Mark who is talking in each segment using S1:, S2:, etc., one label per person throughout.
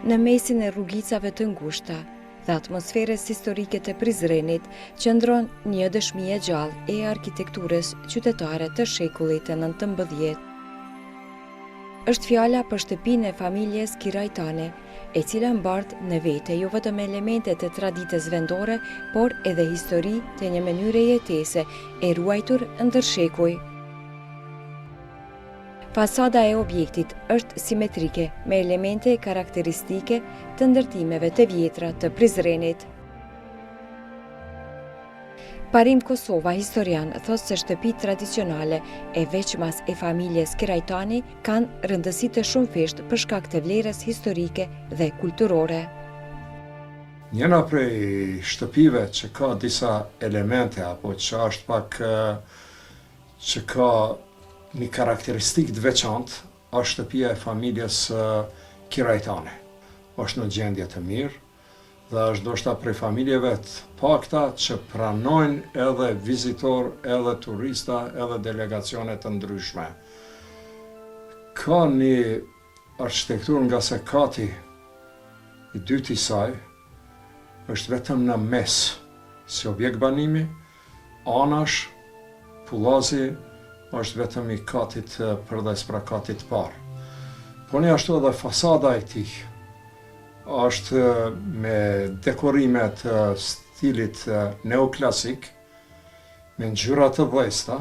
S1: Në mesin e rrugicave të ngushta dhe atmosferës historike të Prizrenit qëndron një dëshmi e gjallë e arkitekturës qytetare të shekullit të 19. Është fjala për shtëpinë e familjes Kirajtani, e cila mbart në vete jo vetëm elemente të traditës vendore, por edhe histori të një mënyre jetese e ruajtur ndër shekuj. Fasada e objektit është simetrike me elemente karakteristike të ndërtimeve të vjetra të Prizrenit. Parim Kosova, historian, thosë se shtëpit tradicionale e veçmas e familjes Kirajtani kanë rëndësi të shumëfisht për shkak të vlerës historike dhe kulturore.
S2: Njëna prej shtëpive që ka disa elemente apo që është pak që ka një karakteristik të veçantë, është shtëpia e familjes Kirajtani. Është në gjendje të mirë dhe është ndoshta prej familjeve të pakta që pranojnë edhe vizitor, edhe turista, edhe delegacione të ndryshme. Ka një arkitektur nga se kati i dyti saj, është vetëm në mes, si objekt banimi, anash, pullazi, është vetëm i katit përdes pra katit parë. Po një ashtu edhe fasada e tij, është me dekorime të stilit neoklasik, me ngjyra të vështa,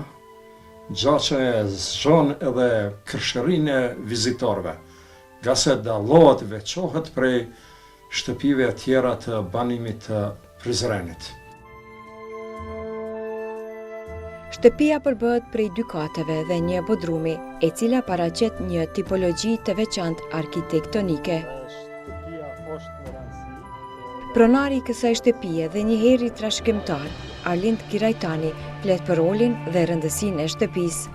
S2: gjatë e zgjon edhe kërshërinë e vizitorëve, nga se dallohet veçohet prej shtëpive të tjera të banimit të Prizrenit.
S1: Shtëpia përbëhet prej dy kateve dhe një bodrumi, e cila paraqet një tipologji të veçantë arkitektonike. Pronari i kësaj shtëpie dhe njëherë trashëgimtar, Arlind Kirajtani, flet për rolin dhe rëndësinë e shtëpisë.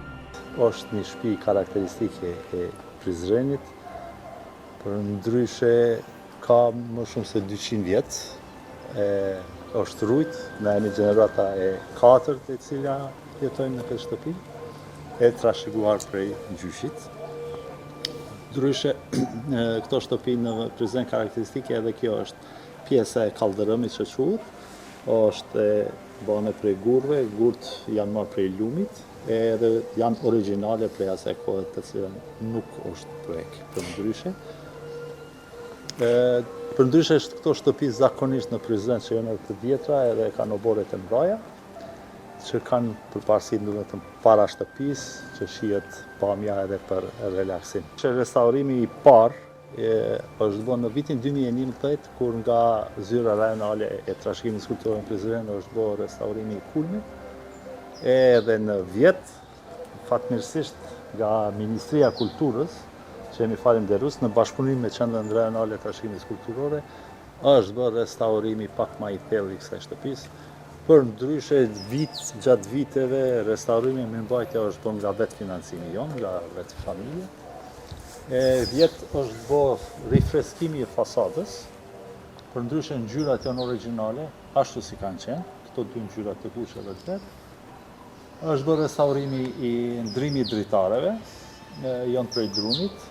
S3: Është një shtëpi karakteristike e Prizrenit, përndryshe ka më shumë se 200 vjet, është rujt në një gjenerata e 4 e cila jetojnë në këtë shtëpi, e trashëguar prej gjyshit. Ndryshe, këto shtëpi në Prizren karakteristike edhe kjo është pjesa e kaldërëmit që quhet, është bane prej gurve, gurt janë marrë prej lumit, edhe janë origjinale prej asaj kohe të cilën nuk është prek. Përndryshe këto shtëpi zakonisht në Prizren që janë të vjetra edhe kanë oboret e mbraja, që kanë përparësi vetëm para shtëpisë, që shihet pamja edhe për relaksim. Restaurimi i parë është bërë në vitin 2011, kur nga zyra rajonale e trashëgimit kulturor në Prizren është bërë restaurimi i kulmit, edhe në vjet, fatmirësisht nga Ministria e Kulturës, që jemi falenderues në bashkëpunim me Qendrën Rajonale të Trashëgimit Kulturore, është bërë restaurimi pak më i thellë i kësaj shtëpisë. Përndryshe gjatë viteve restaurimi me mbajtje është bërë nga vetë financimi jon, nga vetë familja. Vjetë është bërë rifreskimi i fasadës, përndryshe ngjyrat janë origjinale, ashtu si kanë qenë, këto dy ngjyrat të kuqe dhe të vetë. Është bërë restaurimi i ndrimit dritareve, janë prej drunit,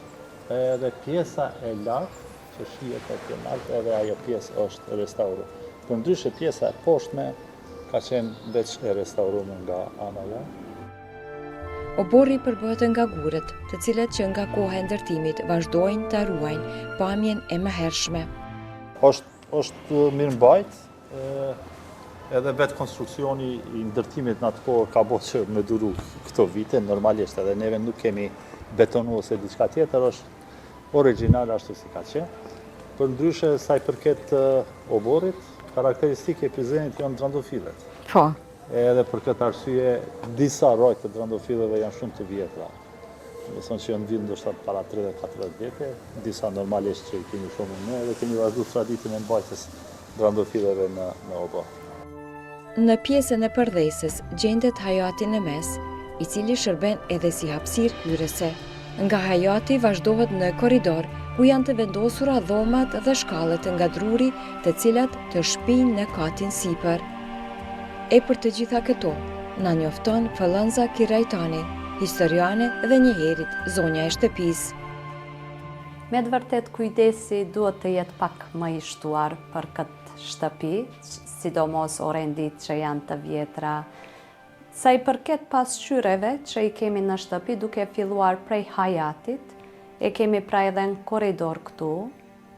S3: edhe pjesa e lartë, që shihet atje në lart, edhe ajo pjesë është restauruar. Përndryshe pjesa e poshtme ka qenë veç e restauruar nga ana jashtë.
S1: Oborri përbëhet nga gurët, të cilat që nga koha e ndërtimit vazhdojnë ta ruajnë pamjen e mëhershme.
S3: Është mirëmbajt, edhe vetë konstruksioni i ndërtimit në atë kohë ka bërë që me duru këto vite, normalisht edhe neve nuk kemi betonu ose diçka tjetër, është origjinal ashtu si ka qenë. Përndryshe sa i përket oborrit, karakteristike e Prizrenit janë drandofillet.
S1: Po.
S3: Edhe për këtë arsye, disa rojt të drandofilleve janë shumë të vjetra. Mëson që janë vinë ndoshta para 30-40 vjetë, disa normalisht që i kemi shumë ne, edhe kemi vazhduar traditën e mbajtjes drandofilleve në obor.
S1: Në pjesën e përdhesës gjendet hajati në mes, i cili shërben edhe si hapësirë hyrëse. Nga hajati vazhdohet në korridor, ku janë të vendosura dhomat dhe shkallët nga druri, të cilat të shpijnë në katin sipër. E për të gjitha këto, na njofton Fëllënza Kirajtani, historiane dhe njëherit zonja e shtëpisë.
S4: Me të vërtet kujdesi duhet të jetë pak më i shtuar për këtë shtëpi, sidomos orendit që janë të vjetra. Sa i përket pasqyreve që i kemi në shtëpi duke filluar prej hajatit, e kemi pra edhe në korridor këtu,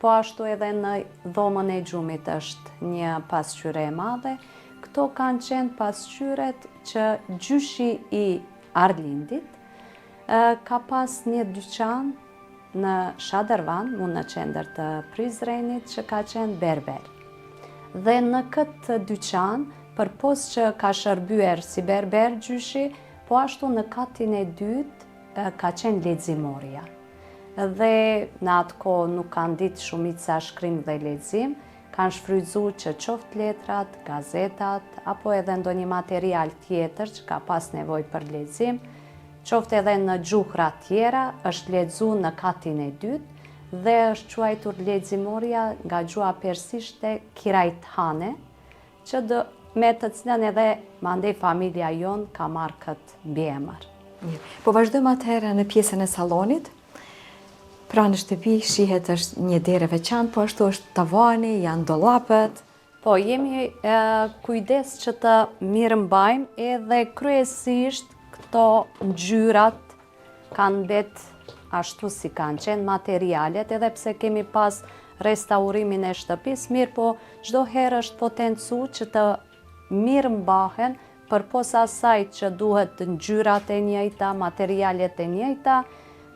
S4: po ashtu edhe në dhomën e gjumit është një pasqyre e madhe. Këto kanë qenë pasqyret që gjyshi i Arlindit ka pas një dyqan në Shadërvan, në qendër të Prizrenit, që ka qenë berber. Dhe në këtë dyqan, përpos që ka shërbyer si berber gjyshi, po ashtu në katin e dytë ka qenë leximorja. Dhe në atë kohë nuk kanë ditë shumica shkrim dhe lexim, kanë shfrytzuar që qoftë letrat, gazetat, apo edhe ndonjë material tjetër që ka pas nevojë për lexim, qoftë edhe në gjuhra tjera, është lexuar në katin e dytë dhe është quajtur leximorja nga gjuha persishte Kirajthane, me të cilën edhe mandej familja jon ka marrë këtë mbiemër.
S1: Po vazhdojmë atëherë në pjesën e sallonit. Pra në shtëpi shihet është një derë veçantë, po ashtu është tavani, janë dollapët.
S4: Po, jemi kujdes që të mirëmbajmë edhe kryesisht këto ngjyrat kanë mbet ashtu si kanë qenë materialet, edhe pse kemi pas restaurimin e shtëpisë, mirë po çdo herë është potencu që të mirëmbahen përpos asaj që duhet ngjyrat e njëjta, materialet e njëjta,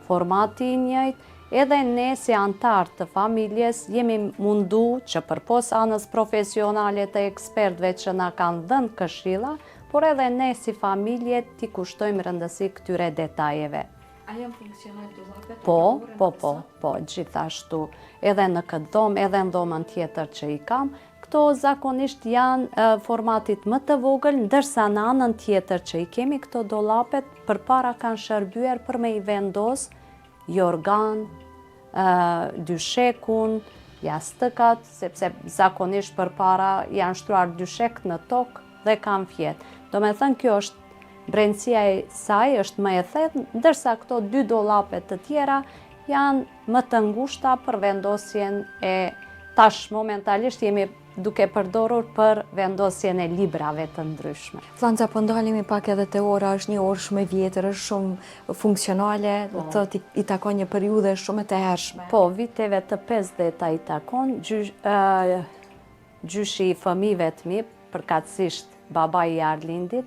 S4: formati i njëjtë. Edhe ne si antar të familjes jemi mundu që përpos anës profesionale të ekspertëve që na kanë dhënë këshilla, por edhe ne si familje t'i kushtojmë rëndësi këtyre detajeve.
S1: A janë funksional dollapet?
S4: Po, gjithashtu. Edhe në këtë dhomë, edhe në dhomën tjetër që i kam, këto zakonisht janë formatit më të vogël, ndërsa në anën tjetër që i kemi këto dollapet, përpara kanë shërbyer për me i vendos jorgan, dyshekun, jastëkat, sepse zakonisht përpara janë shtruar dyshek në tokë dhe kanë fjet. Do me thënë kjo është brendësia e saj është më e thellë, ndërsa këto dy dollapet të tjera janë më të ngushta për vendosjen e tash momentalisht jemi duke përdorur për vendosjen e librave të ndryshme.
S1: Flanca, po ndalemi pak edhe te ora, është një orë shumë e vjetër, është shumë funksionale, do të thotë i takon një periudhe shumë të hershme.
S4: Po, viteve të 50-ta i takon, gjyshi i fëmijëve të mi, përkatësisht babai i Arlindit,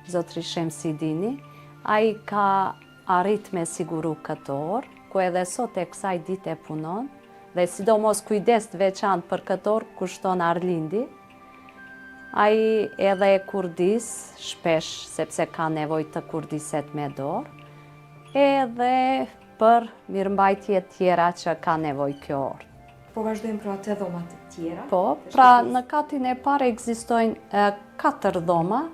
S4: zotri Shemsidini, ai ka arrit me siguru këtë orë, ku edhe sot e kësaj dite punon, dhe sidomos kujdes të veçantë për këtë orë kushton Arlindi. Ai edhe e kurdis shpesh, sepse ka nevojë të kurdiset me dorë, edhe për mirëmbajtje tjera që ka nevojë kjo orë.
S1: Po vazhdojmë pra te dhomat tjera?
S4: Po, pra në katin e parë ekzistojnë 4 dhoma.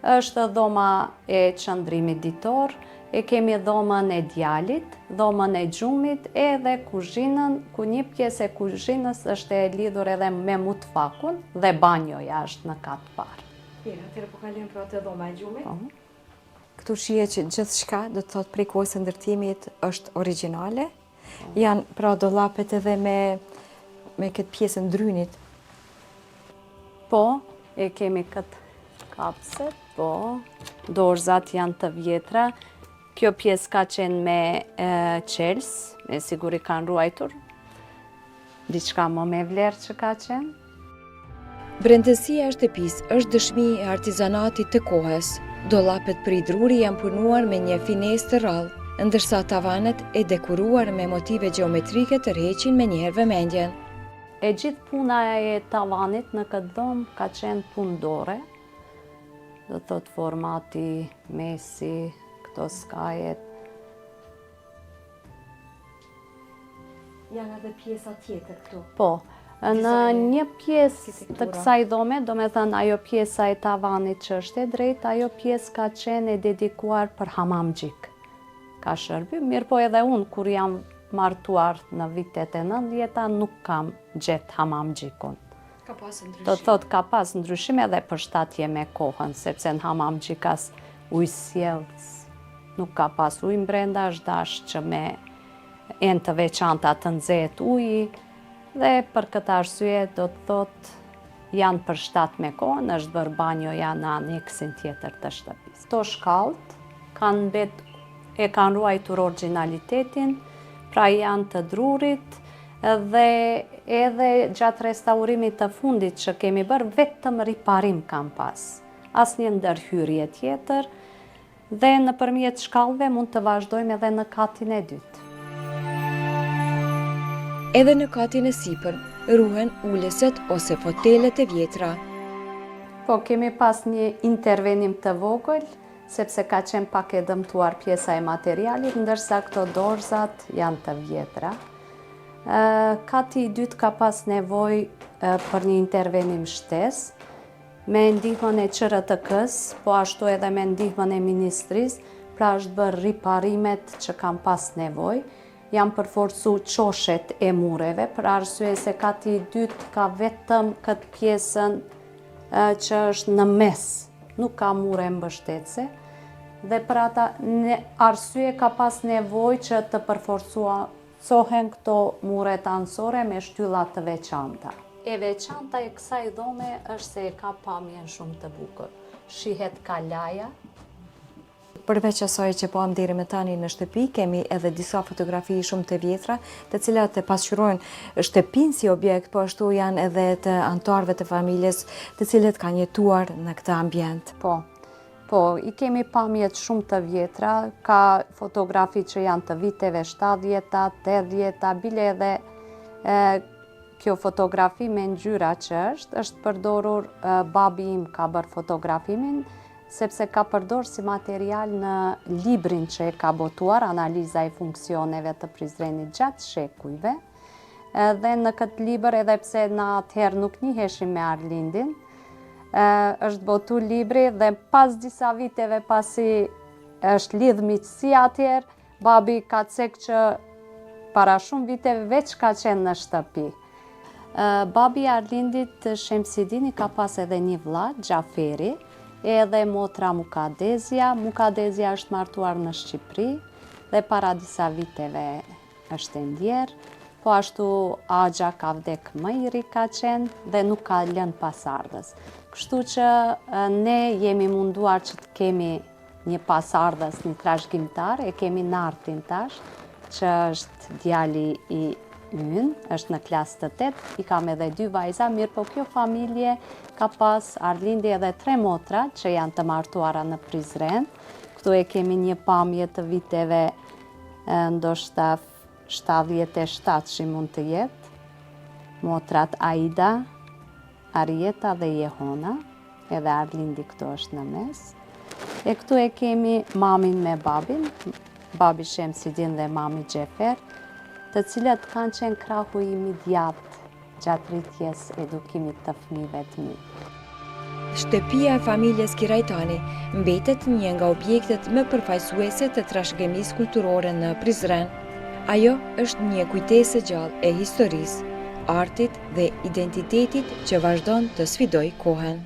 S4: Është dhoma e qëndrimit ditor, e kemi dhomën e djalit, dhomën e gjumit, edhe kuzhinën, ku një pjesë e kuzhinës është e lidhur edhe me mutfakun dhe banjoja është në katë parë.
S1: Atëherë po kalojmë pra te dhoma e gjumit. Këtu shihet që gjithçka, do të thotë prej kohës së ndërtimit, është origjinale. Janë pra dollapet edhe me këtë pjesën drynit.
S4: Po, e kemi këtë kapset, po, dorëzat janë të vjetra. Kjo pjesë ka qenë me qels, me siguri kanë ruajtur. Diçka më me vlerë që ka qenë.
S1: Brendësia e shtëpisë është dëshmi e artizanatit të kohës. Dollapet për i druri janë punuar me një finesë të rrallë, ndërsa tavanet e dekoruar me motive geometrike të rreqin me njëherë vëmendjen.
S4: E gjithë puna e tavanit në këtë dhomë ka qenë punë dore. Do të thotë formati, mesi, këto skajet.
S1: Janë edhe pjesa tjetër këtu?
S4: Po, në një pjesë të kësaj dhome, do me thënë ajo pjesa e tavanit që është e drejtë, ajo pjesë ka qenë e dedikuar për hamamgjik. Ka shërbyer, mirë po edhe unë, kur jam martuar në vitet e 90-ta, nuk kam gjetë hamamgjikun.
S1: Ka pas ndryshime?
S4: Do të thotë ka pas ndryshime edhe përshtatje me kohën, sepse në hamamgjikas ujë sjellës nuk ka pas ujë brenda, është dash që me enë të veçanta të nxehet uji dhe për këtë arsye do të thotë janë përshtat me kohën, është bërë banjoja në aneksin tjetër të shtëpisë. Këto shkallët kanë ruajtur origjinalitetin, pra janë të drurit dhe edhe gjatë restaurimit të fundit që kemi bërë, vetëm riparim kam pas. Asnjë ndërhyrje tjetër dhe nëpërmjet shkallëve mund të vazhdojmë edhe në katin e dytë.
S1: Edhe në katin e sipër ruhen ulëset ose fotelet e vjetra.
S4: Po, kemi pas një intervenim të vogël, sepse ka qenë pak e dëmtuar pjesa e materialit, ndërsa këto dorëzat janë të vjetra. Kati i dytë ka pas nevojë për një intervenim shtesë, me ndihmën e QRTK-s, po ashtu edhe me ndihmën e ministrisë, pra është bërë riparimet që kam pas nevojë. Janë përforcu qoshet e mureve, për arsye se kati i dytë ka vetëm këtë pjesën që është në mes, nuk ka mure mbështetëse, dhe për ata arsye ka pas nevojë që të përforcohen këto muret anësore me shtyllat të veçanta. E veçanta e kësaj dhome është se e ka pamjen shumë të bukur. Shihet kalaja.
S1: Përveç asaj që po am deri më tani në shtëpi, kemi edhe disa fotografi shumë të vjetra, të cilat e pasqyrojnë shtëpinë si objekt, po ashtu janë edhe të anëtarëve të familjes, të cilët kanë jetuar në këtë ambient.
S4: Po, i kemi pamjet shumë të vjetra, ka fotografi që janë të viteve 70-ta, 80-ta, bile edhe kjo fotografi me ngjyra që është përdorur, babi im ka bërë fotografimin, sepse ka përdorur si material në librin që e ka botuar, analiza e funksioneve të Prizrenit gjatë shekujve. Dhe në këtë libër, edhe pse në atëherë nuk njiheshim me Arlindin, është botu libri dhe pas disa viteve pasi është lidh miqësi atëherë, babi ka cek që para shumë viteve veç ka qenë në shtëpi. Babi Arlindit Shemsidini ka pas edhe një vlla, Gjaferi, edhe motra Mukadezia. Mukadezia është martuar në Shqipëri dhe para disa viteve është e ndjerë, po ashtu Agja ka vdek më i ri ka qenë dhe nuk ka lënë pasardhës. Kështu që ne jemi munduar që të kemi një pasardhës, një trashëgimtar, e kemi Nartin tash, që është djali i ynë, është në klasë të 8, i kam edhe 2 vajza, mirë po kjo familje ka pas Arlindi edhe 3 motra që janë të martuara në Prizren. Këtu e kemi një pamje të viteve ndoshta 77 që mund të jetë. Motrat Aida, Arieta dhe Jehona, edhe Arlindi këtu është në mes. E këtu e kemi mamin me babin, babi Shemsidin dhe mami Gjefer, të cilat kanë qenë krahu i imediat gjatë rritjes edukimit të fëmijëve të mi.
S1: Shtëpia e familjes Kirajtani mbetet një nga objektet më përfaqësuese të trashëgimisë kulturore në Prizren. Ajo është një kujtesë gjallë e historisë, artit dhe identitetit që vazhdon të sfidojë kohën.